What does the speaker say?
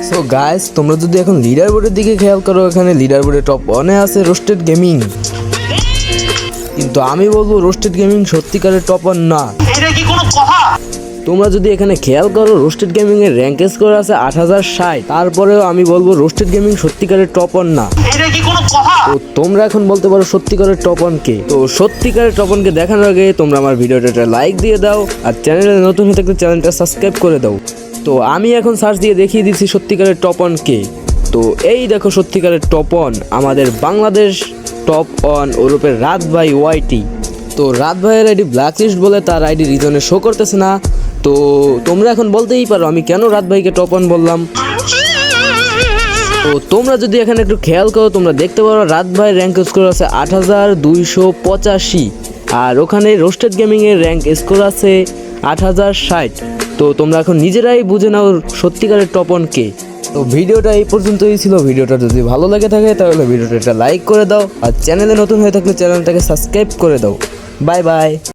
So guys, তোমরা যদি এখন লিডার বোর্ডের দিকে খেয়াল করো, এখানে লিডার বোর্ডে টপ 1-এ আছে রোস্টেড গেমিং। কিন্তু আমি বলবো রোস্টেড গেমিং সত্যিকারের টপ 1 না। এটা কি কোনো কথা? তোমরা যদি এখানে খেয়াল করো, রোস্টেড গেমিং এর র্যাঙ্ক স্কোর আছে 8060। তারপরেও আমি বলবো রোস্টেড গেমিং সত্যিকারের টপ 1 না। এটা কি কোনো কথা? তো তোমরা এখন বলতে পারো সত্যিকারের টপ 1 কে। তো সত্যিকারের টপ 1 কে দেখানোর আগে তোমরা আমার ভিডিওটা লাইক দিয়ে দাও, আর চ্যানেলে নতুন হয়ে থাকলে চ্যানেলটা সাবস্ক্রাইব করে দাও। তো আমি এখন সার্চ দিয়ে দেখিয়ে দিচ্ছি সত্যিকারের টপ 1 কে। তো এই দেখো সত্যিকারের টপ 1 আমাদের বাংলাদেশ টপ 1 ওরূপের রাত ভাই ওয়াইটি। তো রাত ভাইয়ের আইডি ব্ল্যাক লিস্ট বলে তার আইডি রিজনে শো করতেছে না। তো তোমরা এখন বলতেই পারো আমি কেন রাত ভাইকে টপ 1 বললাম। তো তোমরা যদি এখানে একটু খেয়াল করো, তোমরা দেখতে পারো রাত ভাই র্যাঙ্ক স্কোর আছে 8285, আর ওখানে রোস্টেড গেমিং এর র্যাঙ্ক স্কোর আছে 8060। তো তোমরা এখন নিজেরাই বুঝে নাও সত্যিকারের টপ 1 কে। তো ভিডিওটা এই পর্যন্তই ছিল। ভিডিওটা যদি ভালো লাগে থাকে তাহলে ভিডিওটা লাইক করে দাও, আর চ্যানেলে নতুন হয়ে থাকলে চ্যানেলটাকে সাবস্ক্রাইব করে দাও। Bye bye.